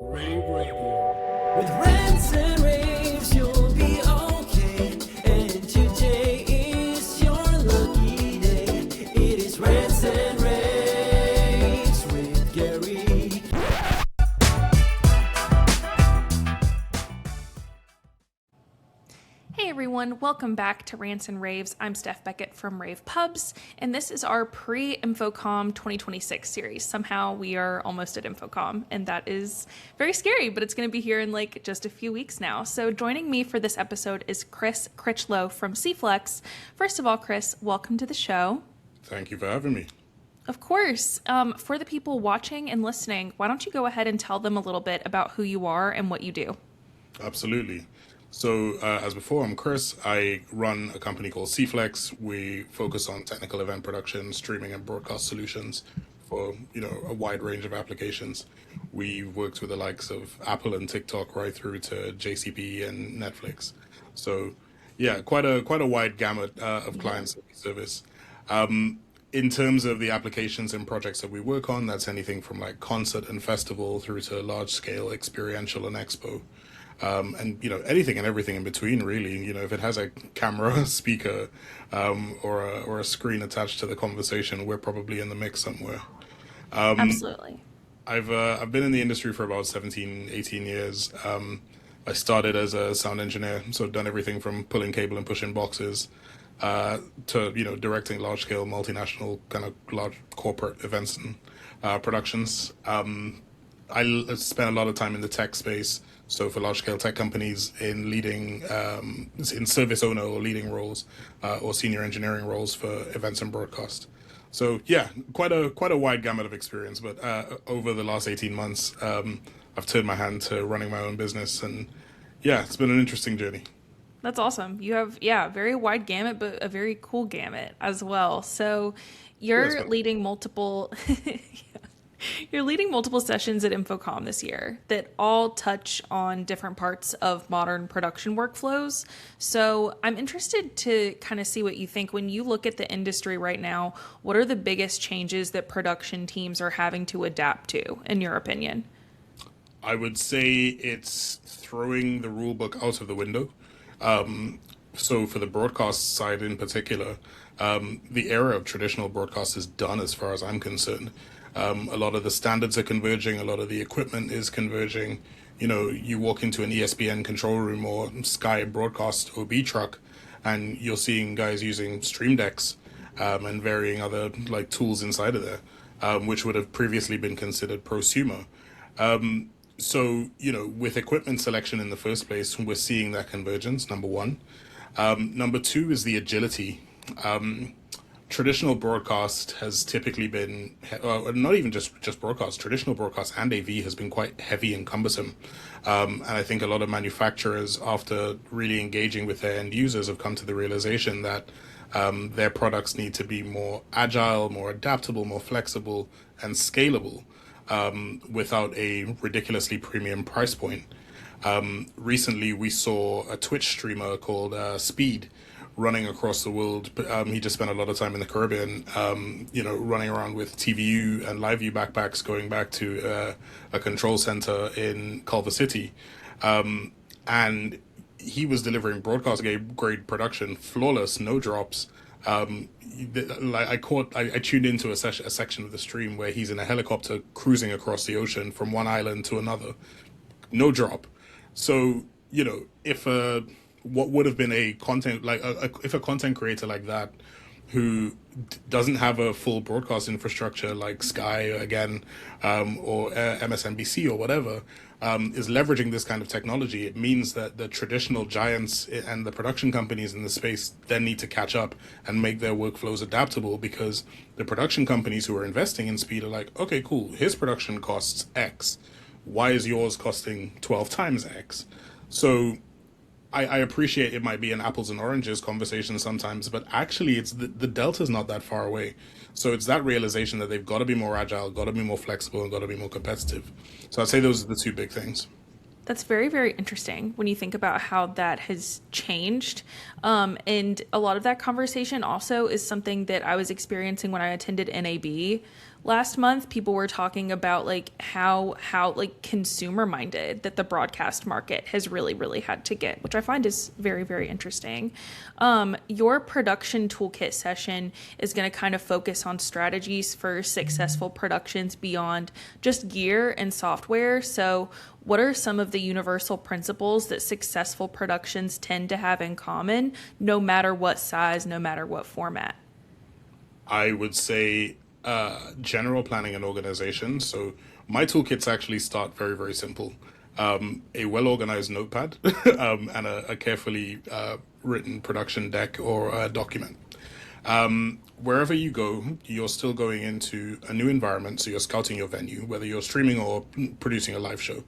rAVe Radio. With rants and raves, you'll be okay. And today is your lucky day. It is rants and raves with Gary. Hey everyone, welcome back to Rants and Raves. I'm Steph Beckett from rAVe Pubs, and this is our pre-InfoComm 2026 series. Somehow we are almost at InfoComm, and that is very scary, but it's going to be here in like just a few weeks now. So joining me for this episode is Chris Critchlow from C-Flex. First of all, Chris, welcome to the show. Thank you for having me. Of course. For the people watching and listening, why don't you go ahead and tell them a little bit about who you are and what you do? Absolutely. So, as before, I'm Chris. I run a company called C-Flex. We focus on technical event production, streaming, and broadcast solutions for, a wide range of applications. We've worked with the likes of Apple and TikTok right through to JCP and Netflix. So, yeah, quite a wide gamut of clients that we service. In terms of the applications and projects that we work on, that's anything from like concert and festival through to large scale experiential and expo. And anything and everything in between, really. If it has a camera, speaker, or a screen attached to the conversation, we're probably in the mix somewhere. Absolutely. I've been in the industry for about 17, 18 years. I started as a sound engineer, so I've done everything from pulling cable and pushing boxes to directing large scale multinational kind of large corporate events and productions. I spent a lot of time in the tech space, so for large-scale tech companies in leading, in service owner or leading roles, or senior engineering roles for events and broadcast. So yeah, quite a wide gamut of experience. But over the last 18 months, I've turned my hand to running my own business, and yeah, it's been an interesting journey. That's awesome. You have, very wide gamut, but a very cool gamut as well. So you're leading multiple, you're leading multiple sessions at InfoComm this year that all touch on different parts of modern production workflows. So I'm interested to kind of see what you think when you look at the industry right now. What are the biggest changes that production teams are having to adapt to, in your opinion? I would say it's throwing the rule book out of the window. So for the broadcast side in particular, the era of traditional broadcast is done as far as I'm concerned. A lot of the standards are converging, a lot of the equipment is converging. You walk into an ESPN control room or Sky broadcast OB truck, and you're seeing guys using stream decks and varying other like tools inside of there, which would have previously been considered prosumer. So, with equipment selection in the first place, we're seeing that convergence, number one. Number two is the agility. Traditional broadcast has typically been, not even just broadcast, traditional broadcast and AV has been quite heavy and cumbersome. And I think a lot of manufacturers, after really engaging with their end users, have come to the realization that their products need to be more agile, more adaptable, more flexible, and scalable without a ridiculously premium price point. Recently, we saw a Twitch streamer called Speed running across the world. He just spent a lot of time in the Caribbean, running around with TVU and LiveView backpacks, going back to a control center in Culver City. And he was delivering broadcast grade production, flawless, no drops. I tuned into a section of the stream where he's in a helicopter cruising across the ocean from one island to another, no drop. So, if what would have been a content like if a content creator like that who doesn't have a full broadcast infrastructure like Sky again or MSNBC or whatever is leveraging this kind of technology, it means that the traditional giants and the production companies in the space then need to catch up and make their workflows adaptable, because the production companies who are investing in speed are like, okay, cool, his production costs X. Why is yours costing 12 times X? So I appreciate it might be an apples and oranges conversation sometimes, but actually it's the delta's not that far away. So it's that realization that they've got to be more agile, got to be more flexible, and got to be more competitive. So I'd say those are the two big things. That's very, very interesting when you think about how that has changed. And a lot of that conversation also is something that I was experiencing when I attended NAB, last month people were talking about like how like consumer minded that the broadcast market has really had to get, which I find is very interesting. Your production toolkit session is going to kind of focus on strategies for successful productions beyond just gear and software. So what are some of the universal principles that successful productions tend to have in common, no matter what size, no matter what format? I would say general planning and organization. So my toolkits actually start very simple. A well-organized notepad and a carefully written production deck or document. Wherever you go, you're still going into a new environment. So you're scouting your venue, whether you're streaming or producing a live show.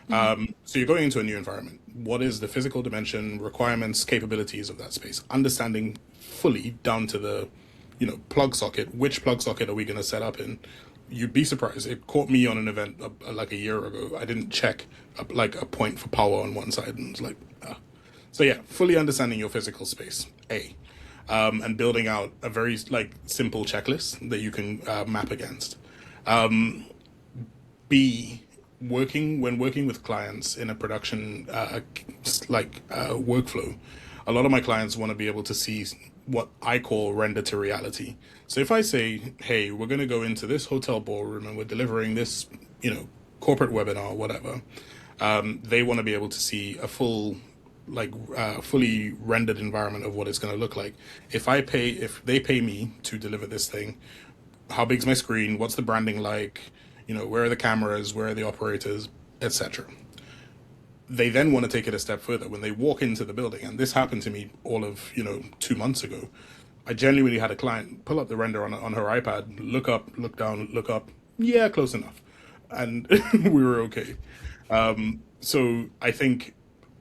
So you're going into a new environment. What is the physical dimension, requirements, capabilities of that space? Understanding fully down to the, plug socket. Which plug socket are we going to set up in? You'd be surprised. It caught me on an event like a year ago. I didn't check like a point for power on one side, and it's like, ah. So yeah, fully understanding your physical space. And building out a very like simple checklist that you can map against. B, working with clients in a production workflow. A lot of my clients want to be able to see what I call render to reality. So if I say, hey, we're going to go into this hotel ballroom and we're delivering this, corporate webinar, whatever, they want to be able to see a fully rendered environment of what it's going to look like. If they pay me to deliver this thing, how big's my screen? What's the branding like? Where are the cameras? Where are the operators, etc. They then want to take it a step further when they walk into the building. And this happened to me all of, 2 months ago. I genuinely had a client pull up the render on her iPad, look up, look down, look up. Yeah, close enough. And we were okay. So I think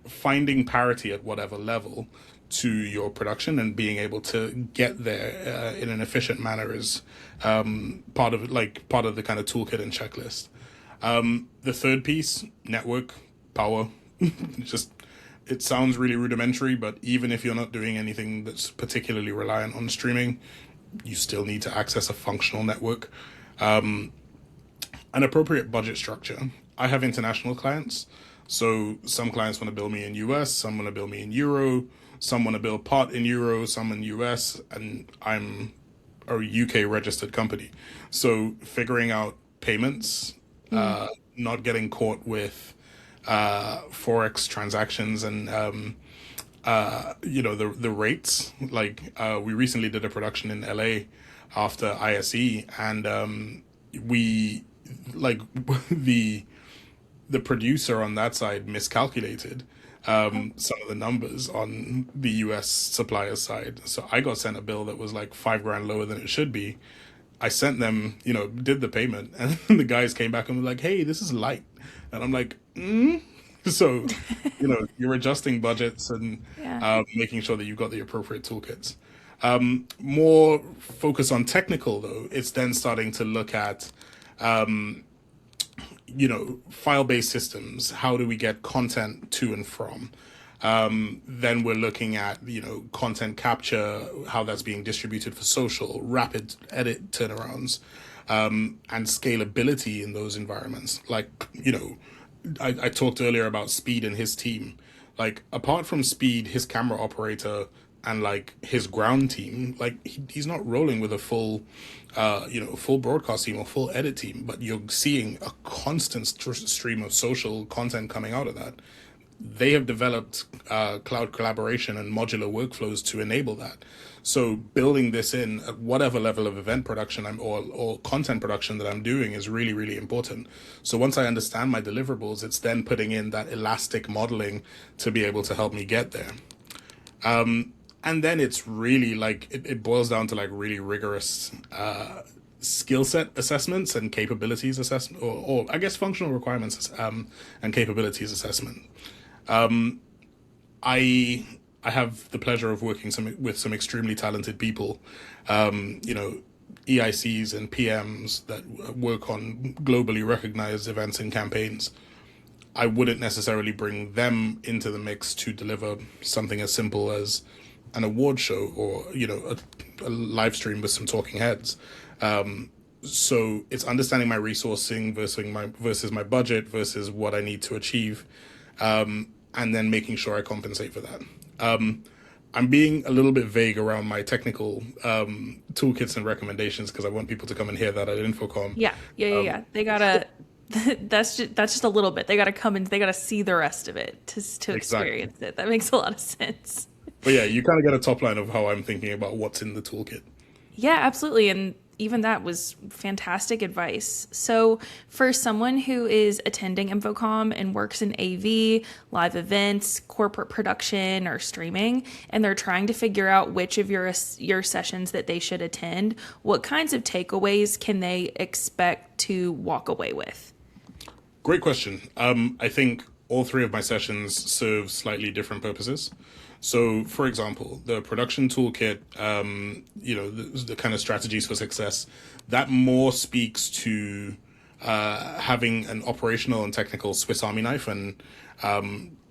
finding parity at whatever level to your production and being able to get there in an efficient manner is part of the kind of toolkit and checklist. The third piece, network, power. It sounds really rudimentary, but even if you're not doing anything that's particularly reliant on streaming, you still need to access a functional network. An appropriate budget structure. I have international clients, so some clients want to bill me in US, some want to bill me in Euro, some want to bill part in Euro, some in US, and I'm a UK registered company. So figuring out payments, not getting caught with forex transactions and the rates. Like we recently did a production in LA after ISE, and we like the producer on that side miscalculated some of the numbers on the US supplier side. So I got sent a bill that was like $5,000 lower than it should be. I sent them, did the payment, and the guys came back and were like, hey, this is light. And I'm like, So, you're adjusting budgets and making sure that you've got the appropriate toolkits. More focus on technical, though, it's then starting to look at, file-based systems. How do we get content to and from? Then we're looking at, content capture, how that's being distributed for social, rapid edit turnarounds, and scalability in those environments. Like, I talked earlier about Speed and his team. Like, apart from Speed, his camera operator, and like his ground team, like he's not rolling with a full broadcast team or full edit team, but you're seeing a constant stream of social content coming out of that. They have developed cloud collaboration and modular workflows to enable that. So building this in at whatever level of event production or content production that I'm doing is really important. So once I understand my deliverables, it's then putting in that elastic modeling to be able to help me get there. And then it's really like it boils down to like really rigorous skill set assessments and capabilities assessment, or I guess functional requirements and capabilities assessment. I have the pleasure of working with some extremely talented people, EICs and PMs that work on globally recognized events and campaigns. I wouldn't necessarily bring them into the mix to deliver something as simple as an award show or, a live stream with some talking heads. So it's understanding my resourcing versus my budget versus what I need to achieve, and then making sure I compensate for that. I'm being a little bit vague around my technical toolkits and recommendations because I want people to come and hear that at Infocom. Yeah, yeah, yeah, yeah. They gotta. That's just a little bit. They gotta come and they gotta see the rest of it to Exactly. experience it. That makes a lot of sense. But yeah, you kind of get a top line of how I'm thinking about what's in the toolkit. Yeah, absolutely. And even that was fantastic advice. So, for someone who is attending Infocom and works in AV, live events, corporate production, or streaming, and they're trying to figure out which of your sessions that they should attend, what kinds of takeaways can they expect to walk away with? Great question. I think all three of my sessions serve slightly different purposes. So, for example, the production toolkit, the kind of strategies for success, that more speaks to having an operational and technical Swiss Army knife and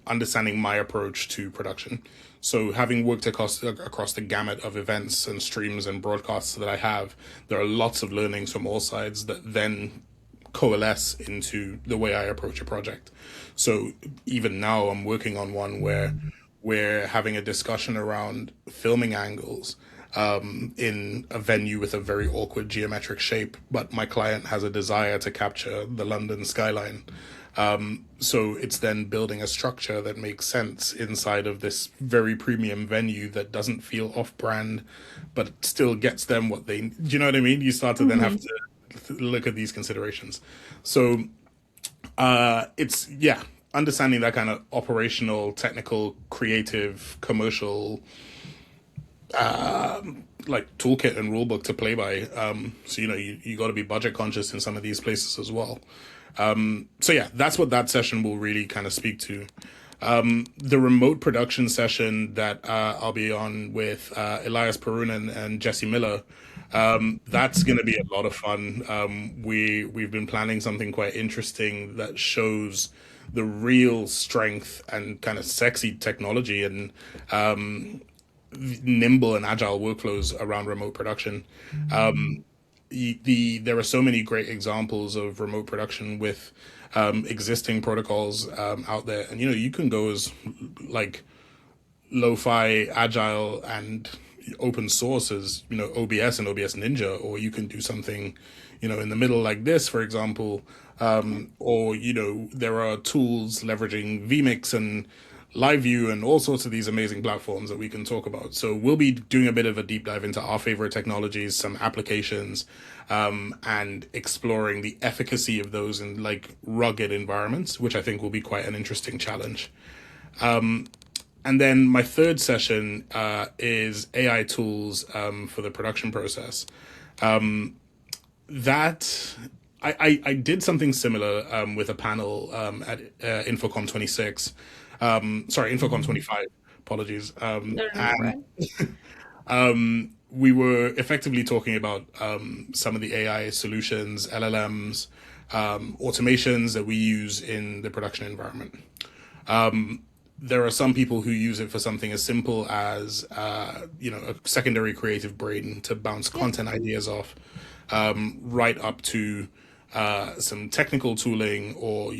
understanding my approach to production. So, having worked across the gamut of events and streams and broadcasts that I have, there are lots of learnings from all sides that then coalesce into the way I approach a project. So even now I'm working on one where we're having a discussion around filming angles in a venue with a very awkward geometric shape, but my client has a desire to capture the London skyline. So it's then building a structure that makes sense inside of this very premium venue that doesn't feel off-brand, but still gets them what they. Do you know what I mean? You start to then have to look at these considerations. So it's yeah, understanding that kind of operational, technical, creative, commercial like toolkit and rulebook to play by. So you got to be budget conscious in some of these places as well. So yeah, that's what that session will really kind of speak to. The remote production session that I'll be on with Elias Perunen and Jesse Miller, that's going to be a lot of fun. We've been planning something quite interesting that shows the real strength and kind of sexy technology and nimble and agile workflows around remote production. There are so many great examples of remote production with existing protocols out there, and you can go as like lo-fi, agile, and open source as OBS and OBS Ninja, or you can do something in the middle like this, for example, or there are tools leveraging vMix and live view and all sorts of these amazing platforms that we can talk about. So we'll be doing a bit of a deep dive into our favorite technologies, some applications, and exploring the efficacy of those in like rugged environments, which I think will be quite an interesting challenge. And then my third session is AI tools for the production process. That I did something similar with a panel at Infocom 26. Infocom 25. Apologies. No, no, no, And right. we were effectively talking about some of the AI solutions, LLMs, automations that we use in the production environment. There are some people who use it for something as simple as a secondary creative brain to bounce content ideas off, right up to some technical tooling or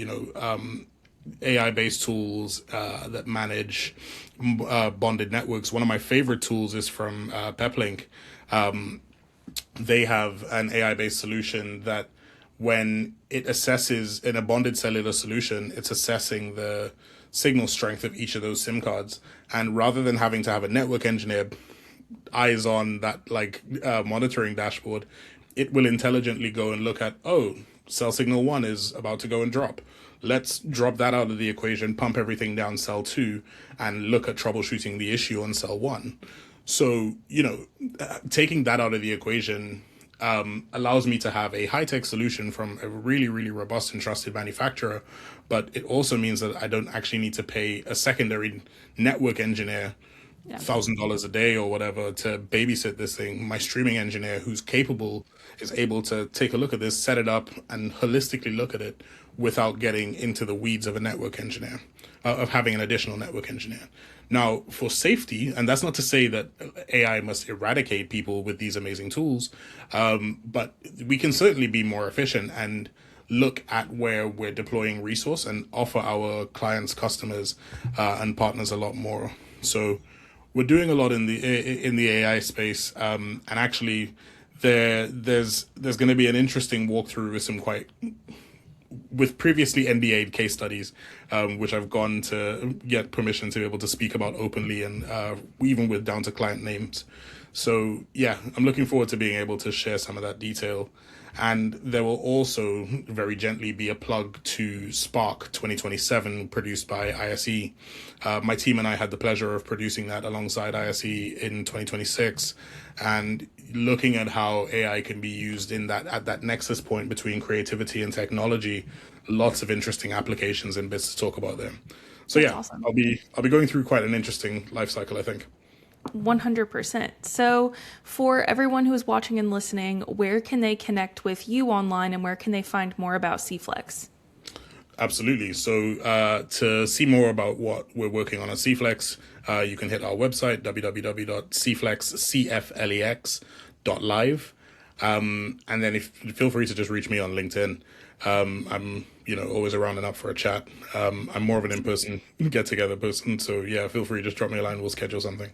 AI-based tools that manage bonded networks. One of my favorite tools is from Peplink. They have an AI-based solution that when it assesses in a bonded cellular solution, it's assessing the signal strength of each of those SIM cards. And rather than having to have a network engineer eyes on that monitoring dashboard, it will intelligently go and look at, oh, cell signal 1 is about to go and drop. Let's drop that out of the equation, pump everything down cell 2, and look at troubleshooting the issue on cell 1. So, taking that out of the equation allows me to have a high-tech solution from a really, really robust and trusted manufacturer, but it also means that I don't actually need to pay a secondary network engineer Yeah. $1,000 a day or whatever to babysit this thing. My streaming engineer who's capable is able to take a look at this, set it up, and holistically look at it without getting into the weeds of a network engineer. of having an additional network engineer. Now, for safety, and that's not to say that AI must eradicate people with these amazing tools, but we can certainly be more efficient and look at where we're deploying resource and offer our clients, customers, and partners a lot more. So we're doing a lot in the AI space, and actually, there's going to be an interesting walkthrough with previously NDA'd case studies, which I've gone to get permission to be able to speak about openly, and even with down to client names. So yeah, I'm looking forward to being able to share some of that detail. And there will also very gently be a plug to Spark 2027 produced by ISE. My team and I had the pleasure of producing that alongside ISE in 2026, and looking at how AI can be used at that nexus point between creativity and technology. Lots of interesting applications and bits to talk about there. So That's yeah, awesome. I'll be going through quite an interesting life cycle, I think. 100%. So, for everyone who is watching and listening, where can they connect with you online, and where can they find more about CFlex? Absolutely. So to see more about what we're working on at CFlex, you can hit our website, www.cflex.live. And then feel free to just reach me on LinkedIn. I'm always around and up for a chat. I'm more of an in-person get-together person. So yeah, feel free, just drop me a line. We'll schedule something.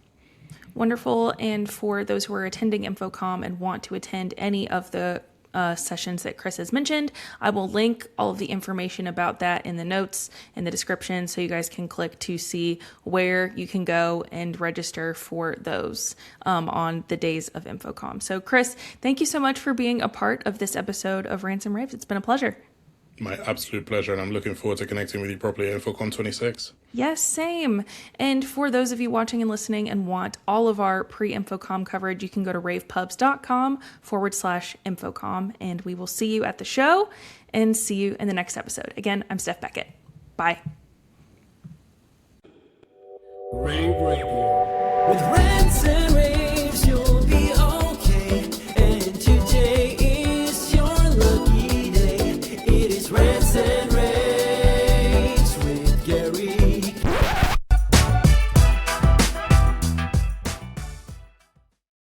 Wonderful. And for those who are attending InfoComm and want to attend any of the sessions that Chris has mentioned, I will link all of the information about that in the notes in the description, so you guys can click to see where you can go and register for those on the days of InfoComm. So Chris, thank you so much for being a part of this episode of Rants and Raves. It's been a pleasure. My absolute pleasure, and I'm looking forward to connecting with you properly at InfoComm 26. Yes, same. And for those of you watching and listening and want all of our pre-InfoComm coverage, you can go to ravepubs.com/InfoComm, and we will see you at the show and see you in the next episode. Again, I'm Steph Beckett. Bye. Rave Radio. With rants and raves, you'll be okay. And today is your lucky day. It is rants and raves.